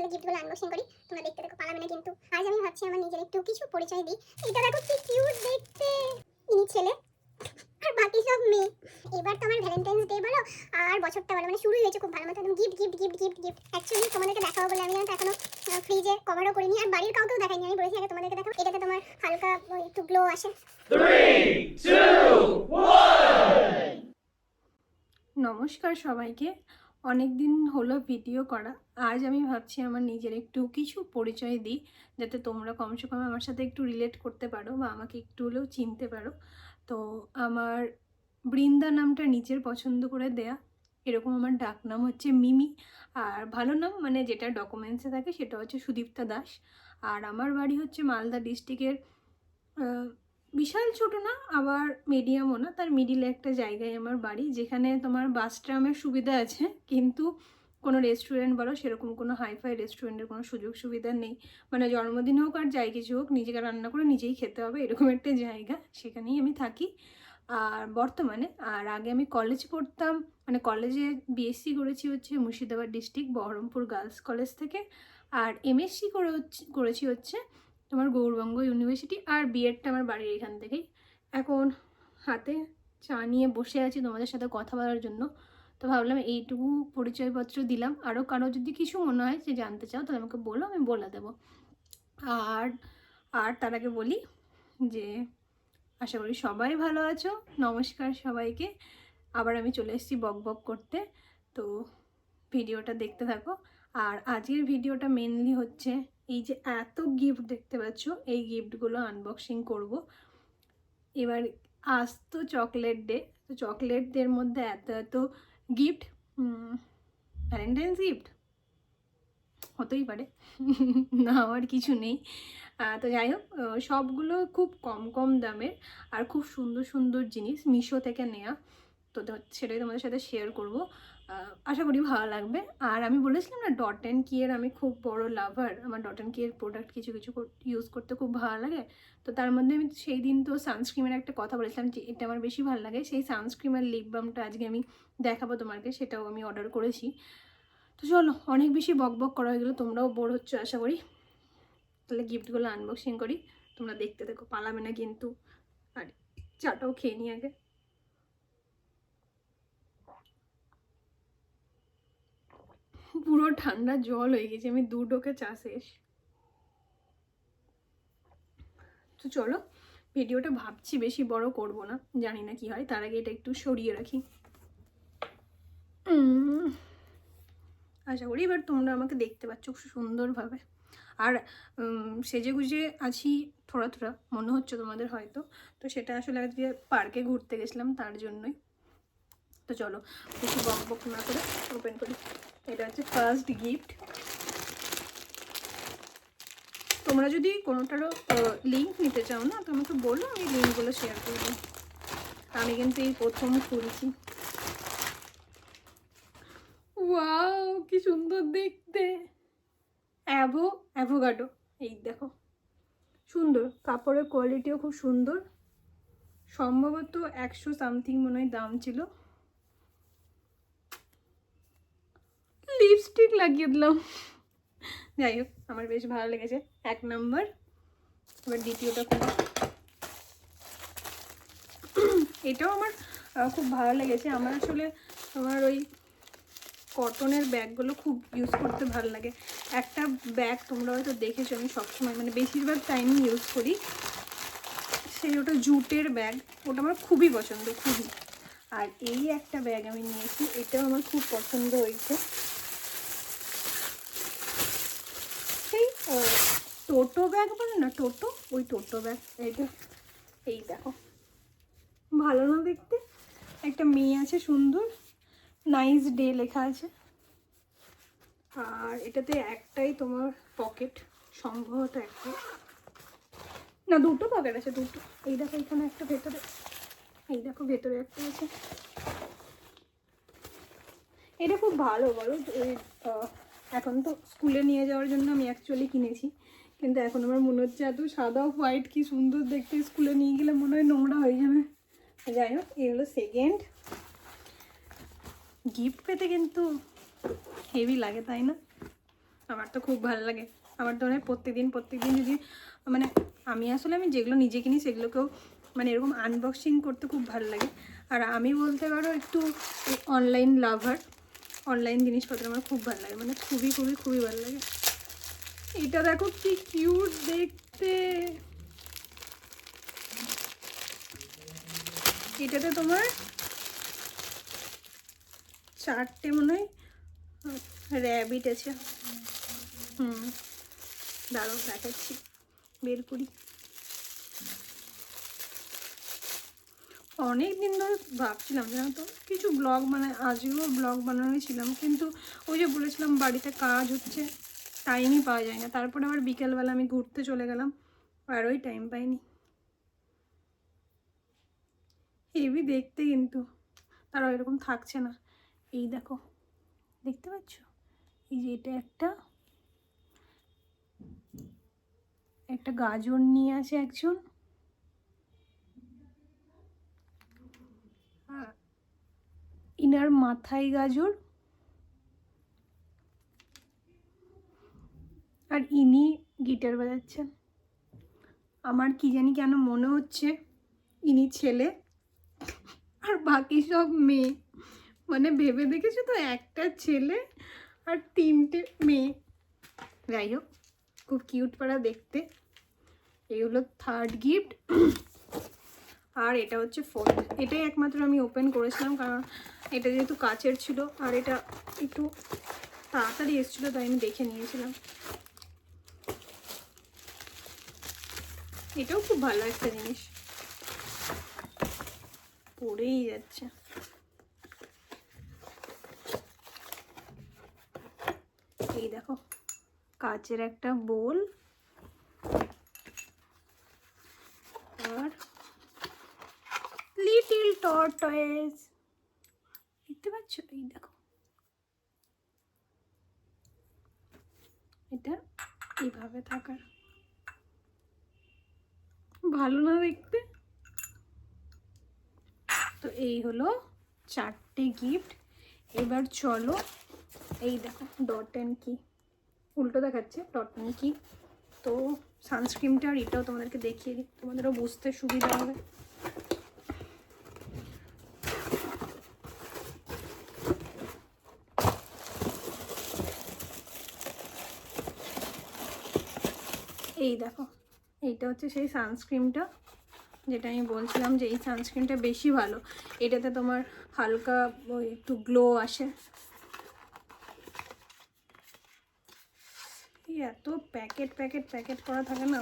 তাহলে গিফটগুলো আনবক্সিং করি, তোমরা দেখতে দেখো, পালাবে না কিন্তু। আজ আমি ভাবছি আমার নিজের একটু কিছু পরিচয় দিই। এটা দেখো কি কিউট দেখতে, ইনি ছেলে আর বাকি সব মেয়ে। এবার তো আমার ভ্যালেন্টাইন্স ডে বলো আর বছরটা বলো, মানে শুরুই হয়েছে খুব ভালো মতো, gift gift gift gift gift. Actually তোমাদেরকে দেখাবো বলে আমি জানো এখনো ফ্রিজে কভারও করিনি, আর বাড়ির কাউকেও দেখাইনি। আমি বলেছি আগে তোমাদেরকে দেখাবো, এটাতে তোমার হালকা একটু গ্লো আসে। 3, 2, 1। নমস্কার সবাইকে, অনেক দিন হলো ভিডিও করা। আজ আমি ভাবছি আমার নিজের একটু কিছু পরিচয় দিই, যাতে তোমরা কমসে কম আমার সাথে একটু রিলেট করতে পারো বা আমাকে একটু হলেও চিনতে পারো। তো আমার বৃন্দা নামটা নিজের পছন্দ করে দেয়া, এরকম আমার ডাক নাম হচ্ছে মিমি। আর ভালো নাম মানে যেটা ডকুমেন্টসে থাকে সেটা হচ্ছে সুদীপ্তা দাস। আর আমার বাড়ি হচ্ছে মালদা ডিস্ট্রিক্টের, বিশাল ছোট না আবার মিডিয়ামও না, তার মিডিলে একটা জায়গায় আমার বাড়ি, যেখানে তোমার বাস ট্রামের সুবিধা আছে, কিন্তু কোনো রেস্টুরেন্ট বলো সেরকম কোনো হাইফাই রেস্টুরেন্টের কোনো সুযোগ সুবিধা নেই। মানে জন্মদিন হোক আর যাই কিছু হোক নিজেকে রান্না করে নিজেই খেতে হবে, এরকম একটা জায়গা, সেখানেই আমি থাকি আর বর্তমানে। আর আগে আমি কলেজ পড়তাম, মানে কলেজে বিএসসি করেছি হচ্ছে Murshidabad district Baharampur girls college থেকে, আর এমএসসি করেছি হচ্ছে তোমার গৌরবঙ্গ ইউনিভার্সিটি, আর বিএডটা আমার বাড়ির এখান থেকেই। এখন হাতে চা নিয়ে বসে আছি তোমাদের সাথে কথা বলার জন্য, তো ভাবলাম এইটুকু পরিচয়পত্র দিলাম। আরও কারো যদি কিছু মনে হয় যে জানতে চাও তাহলে আমাকে বলো, আমি বলে দেবো। আর আর তার আগে বলি যে আশা করি সবাই ভালো আছো। নমস্কার সবাইকে, আবার আমি চলে এসেছি বক বক করতে, তো ভিডিওটা দেখতে থাকো। আর আজকের ভিডিওটা মেনলি হচ্ছে এই যে এত গিফট দেখতে পাচ্ছ, এই গিফটগুলো আনবক্সিং করব। এবার আজ তো চকলেট ডে, তো চকলেটদের মধ্যে এত এত গিফট, ভ্যালেন্টাইন্স গিফট হতেই পারে না, আমার কিছু নেই। তো যাই হোক, সবগুলো খুব কম কম দামের আর খুব সুন্দর সুন্দর জিনিস, মিশো থেকে নেওয়া, তো সেটাই তোমাদের সাথে শেয়ার করব। আশা করি ভালো লাগবে। আর আমি বলেছিলাম না ডট অ্যান্ড কিয়ের আমি খুব বড় লাভার, আমার ডট অ্যান্ড কিয়ের প্রোডাক্ট কিছু কিছু ইউজ করতে খুব ভালো লাগে। তো তার মধ্যে আমি সেই দিন তো সানস্ক্রিমের একটা কথা বলেছিলাম যে এটা আমার বেশি ভালো লাগে, সেই সানস্ক্রিম আর লিপ বামটা আজকে আমি দেখাবো তোমাকে, সেটাও আমি অর্ডার করেছি। তো চলো, অনেক বেশি বক বক করা হয়ে গেলো, তোমরাও বোর হচ্ছ আশা করি। তাহলে গিফটগুলো আনবক্সিং করি, তোমরা দেখতে দেখো, পালাবে না কিন্তু। আর চাটাও খেয়ে নিই আগে। পুরো ঠান্ডা জল হয়ে গেছে, আমি 2 ঢোকে চা শেষ। তো চলো, ভিডিওটা ভাবছি বেশি বড় করব না, জানি না কি হয়, তার আগে এটা একটু সরিয়ে রাখি। আশা করি এবার তোমরা আমাকে দেখতে পাচ্ছ খুব সুন্দরভাবে। আর সেজে গুজে আছি থোড়া থোড়া মনে হচ্ছে তোমাদের হয়তো, তো সেটা আসলে আজকে পার্কে ঘুরতে গেছিলাম তার জন্যই। তো চলো বেশি বক বক না করে ওপেন করি। এটা হচ্ছে ফার্স্ট গিফট। তোমরা যদি কোনোটারও লিঙ্ক নিতে চাও না তো আমাকে বলো, আমি লিঙ্কগুলো শেয়ার করে দিই। আমি কিন্তু এই প্রথম খুলছি। ওয়াও কি সুন্দর দেখতে, অ্যাভোকাডো, এই দেখো সুন্দর, কাপড়ের কোয়ালিটিও খুব সুন্দর, সম্ভবত 100 সামথিং মনে হয় দাম ছিল। লিপস্টিক লাগিয়ে দিলাম, যাই হোক আমার বেশ ভালো লেগেছে, 1 নম্বর। এবার দ্বিতীয়টা খুলে, এটাও আমার খুব ভালো লেগেছে। আমার আসলে তোমার ওই কটনের ব্যাগগুলো খুব ইউজ করতে ভালো লাগে। একটা ব্যাগ তোমরা হয়তো দেখেছো আমি সবসময় মানে বেশিরভাগ টাইমই ইউজ করি, সেই ওটা জুটের ব্যাগ, ওটা আমার খুবই পছন্দ, খুবই। আর এই একটা ব্যাগ আমি নিয়েছি, এটাও আমার খুব পছন্দ হয়েছে। সেই টোটো ব্যাগ বলে না, টোটো, ওই টোটো ব্যাগ। এইটা, এই দেখো ভালো না দেখতে, একটা মেয়ে আছে সুন্দর, নাইস ডে লেখা আছে। আর এটাতে একটাই তোমার পকেট, সম্ভবত একটা না 2টো পকেট আছে, 2টো। এই দেখো এখানে একটা ভেতরে, এই দেখো ভেতরে একটা আছে। এটা খুব ভালো বলো, ওই এখন তো স্কুলে নিয়ে যাওয়ার জন্য আমি অ্যাকচুয়ালি কিনেছি, কিন্তু এখন আমার মনে হচ্ছে এত সাদা হোয়াইট কি সুন্দর দেখতে, স্কুলে নিয়ে গেলে মনে হয় নোংরা হয়ে যাবে। যাই হোক, এই হলো সেকেন্ড গিফট। পেতে কিন্তু হেভি লাগে তাই না? আমার তো খুব ভালো লাগে। আমার তো মানে প্রত্যেকদিন যদি মানে আমি যেগুলো নিজে কিনি সেগুলোকেও মানে এরকম আনবক্সিং করতে খুব ভালো লাগে। আর আমি বলতে পারো একটু অনলাইন লাভার, অনলাইন জিনিসপত্র আমার খুব ভালো লাগে, মানে খুবই খুবই খুবই ভালো লাগে। এটা দেখো কি কিউট দেখতে। এটাতে তোমার 4টে মনে হয় র্যাবিট আছে। দাঁড়াও দেখাচ্ছি, বের করি। অনেক দিন ধরে ভাবছিলাম জানো তো কিছু ব্লগ মানে আজকেও ব্লগ বানানোই ছিলাম, কিন্তু ওই যে বলেছিলাম বাড়িতে কাজ হচ্ছে, টাইমই পাওয়া যায় না। তারপরে আবার বিকেলবেলা আমি ঘুরতে চলে গেলাম, আর ওই টাইম পাইনি। হেভি দেখতে, কিন্তু তারা এরকম থাকছে না। এই দেখো, দেখতে পাচ্ছ? এই যে এটা একটা গাজর নিয়ে আছে একজন, ইনার মাথায় গাজর, আর ইনি গিটার বাজাচ্ছেন। আমার কি জানি কেন মনে হচ্ছে ইনি ছেলে আর বাকি সব মেয়ে। মানে ভেবে দেখেছো তো, একটা ছেলে আর 3টে মেয়ে। যাই হোক, খুব কিউট পাড়া দেখতে। এই হলো 3rd গিফট, আর এটা হচ্ছে 4th। এটাই একমাত্র আমি ওপেন করেছিলাম, কারণ এটা যেহেতু কাচের ছিল আর এটা একটু তাড়াতাড়ি এসেছিলো, তাই আমি দেখে নিয়েছিলাম। এটাও খুব ভালো একটা জিনিস, পড়েই যাচ্ছে। এই দেখো, কাচের একটা বোল, আর লিটল টর্টয়েস, দেখতে পাচ্ছ? এই দেখো, এটা এইভাবে থাকার, ভালো না দেখতে? তো এই হলো 4টে গিফট। এবার চলো, এই দেখো ডট অ্যান্ড কি, উল্টো দেখাচ্ছে, ডট অ্যান্ড কি। তো সানস্ক্রিনটা আর এটাও তোমাদেরকে দেখিয়ে দিই, তোমাদেরও বুঝতে সুবিধা হবে। এই দেখো, এইটা হচ্ছে সেই সানস্ক্রিনটা, যেটা আমি বলছিলাম যে এই সানস্ক্রিনটা বেশি ভালো। এটাতে তোমার হালকা ওই একটু গ্লো আসে। এত প্যাকেট করা থাকে না,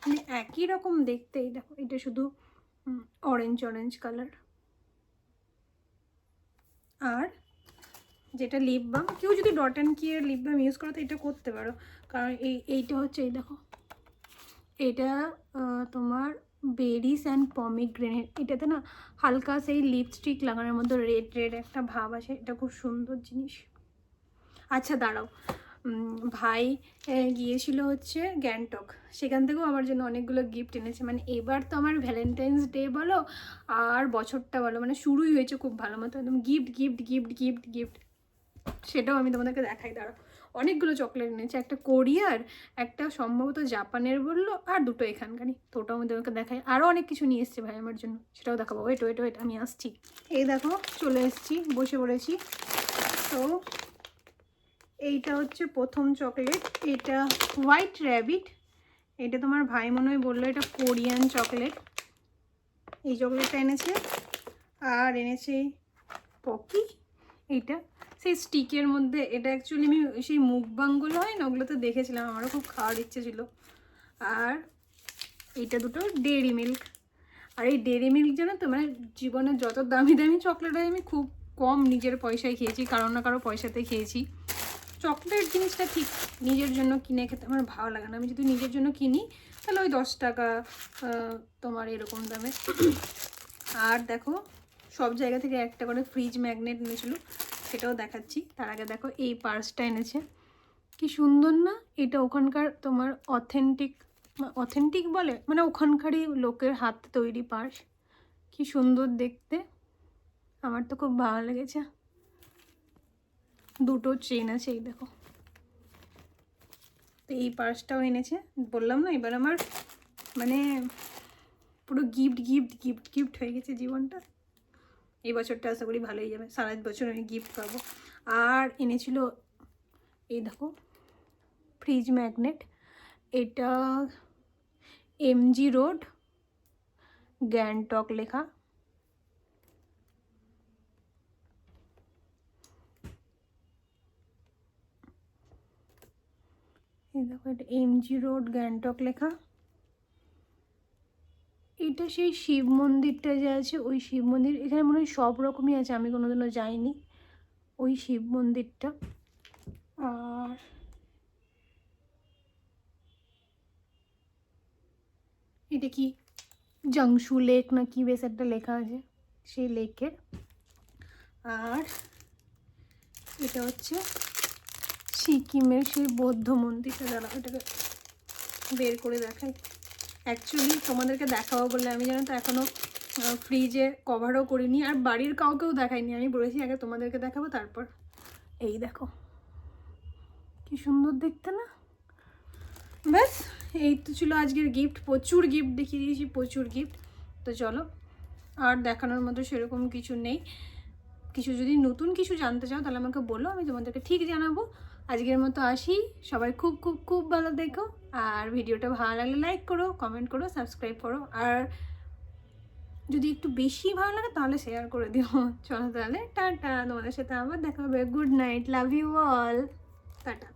মানে একই রকম দেখতে। এই দেখো, এটা শুধু অরেঞ্জ কালার। আর যেটা লিপ বাম, কেউ যদি ডট অ্যান্ড কি এর লিপ বাম ইউজ করো তো এটা করতে পারো, কারণ এইটা হচ্ছে, এই দেখো, এটা তোমার বেরিস অ্যান্ড পমিগ্রেনেট। এটাতে না হালকা সেই লিপস্টিক লাগানোর মধ্যে রেড একটা ভাব আসে, এটা খুব সুন্দর জিনিস। আচ্ছা দাঁড়াও, ভাই গিয়েছিল হচ্ছে গ্যাংটক, সেখান থেকেও আমার জন্য অনেকগুলো গিফট এনেছে। মানে এবার তো আমার ভ্যালেন্টাইন্স ডে বলো আর বছরটা বলো, মানে শুরুই হয়েছে খুব ভালো মতো, একদম গিফট। সেটাও আমি তোমাদেরকে দেখাই, দাঁড়াও। অনেকগুলো চকলেট এনেছে, একটা কোরিয়ার, একটা সম্ভবত জাপানের বললো, আর 2টো এখানকারই। তো ওটাও আমি তোমাকে দেখাই। আরও অনেক কিছু নিয়ে এসছে ভাই আমার জন্য, সেটাও দেখাবো। ওয়েট আমি আসছি। এই দেখো, চলে এসেছি, বসে পড়েছি। তো এইটা হচ্ছে প্রথম চকলেট, এটা হোয়াইট র্যাবিট। এটা তোমার ভাই মনে হয় বললো এটা কোরিয়ান চকলেট। এই চকলেটটা এনেছে। আর এনেছে পকি, এইটা সেই স্টিকের মধ্যে। এটা অ্যাকচুয়ালি আমি সেই মুখবাংগুলো হয় না, ওগুলোতে দেখেছিলাম, আমারও খুব খাওয়ার ইচ্ছে ছিল। আর এইটা 2টো ডেয়ারি মিল্ক। আর এই ডেয়ারি মিল্ক জানো তো, মানে জীবনের যত দামি চকলেট হয় আমি খুব কম নিজের পয়সায় খেয়েছি, কারো না কারো পয়সাতে খেয়েছি। চকলেট জিনিসটা ঠিক নিজের জন্য কিনে খেতে আমার ভালো লাগে না। আমি যদি নিজের জন্য কিনি তাহলে ওই 10 টাকা তোমার এরকম দামে। আর দেখো, সব জায়গা থেকে একটা করে ফ্রিজ ম্যাগনেট এনেছিল, সেটাও দেখাচ্ছি। তার আগে দেখো এই পার্সটা এনেছে, কি সুন্দর না? এটা ওখানকার তোমার অথেন্টিক বলে, মানে ওখানকারই লোকের হাতে তৈরি পার্স। কি সুন্দর দেখতে, আমার তো খুব ভালো লেগেছে। দুটো চেন আছে, এই দেখো। তো এই পার্সটাও এনেছে, বললাম না এবার আমার মানে পুরো গিফট গিফট গিফট গিফট হয়ে গেছে জীবনটা। এই বছরটা আশা করি ভালোই যাবে, সারা বছর আমি গিফট পাবো। আর এনেছিল এই দেখো ফ্রিজ ম্যাগনেট, এটা এমজি রোড গ্যাংটক লেখা। এই দেখো এটা এমজি রোড গ্যাংটক লেখা। এটা সেই শিব মন্দিরটা যে আছে, ওই শিব মন্দির, এখানে মনে হয় সব রকমই আছে, আমি কোনোদিনও যাইনি ওই শিব মন্দিরটা। আর এটা কি জাংশু লেক না কি বেশ একটা লেখা আছে, সেই লেকের। আর এটা হচ্ছে সিকিমের সেই বৌদ্ধ মন্দিরটা, দাঁড়া এটাকে বের করে দেখাই। অ্যাকচুয়ালি তোমাদেরকে দেখাবো বলে আমি জানো তো এখনও ফ্রিজে কভারও করিনি, আর বাড়ির কাউকেও দেখাইনি। আমি বলেছি আগে তোমাদেরকে দেখাবো তারপর। এই দেখো কি সুন্দর দেখতে না। ব্যাস এই তো ছিল আজকের গিফট। প্রচুর গিফট দেখিয়ে দিয়েছি, প্রচুর গিফট। তো চলো, আর দেখানোর মতো সেরকম কিছু নেই। কিছু যদি নতুন কিছু জানতে চাও তাহলে আমাকে বলো, আমি তোমাদেরকে ঠিক জানাবো। আজকের মতো আসি, সবাই খুব খুব খুব ভালো দেখো। আর ভিডিওটা ভালো লাগলে লাইক করো, কমেন্ট করো, সাবস্ক্রাইব করো, আর যদি একটু বেশি ভালো লাগে তাহলে শেয়ার করে দিও। চলো তাহলে টাটা, তোমাদের সাথে আবার দেখা হবে। Good night, love you all, tata.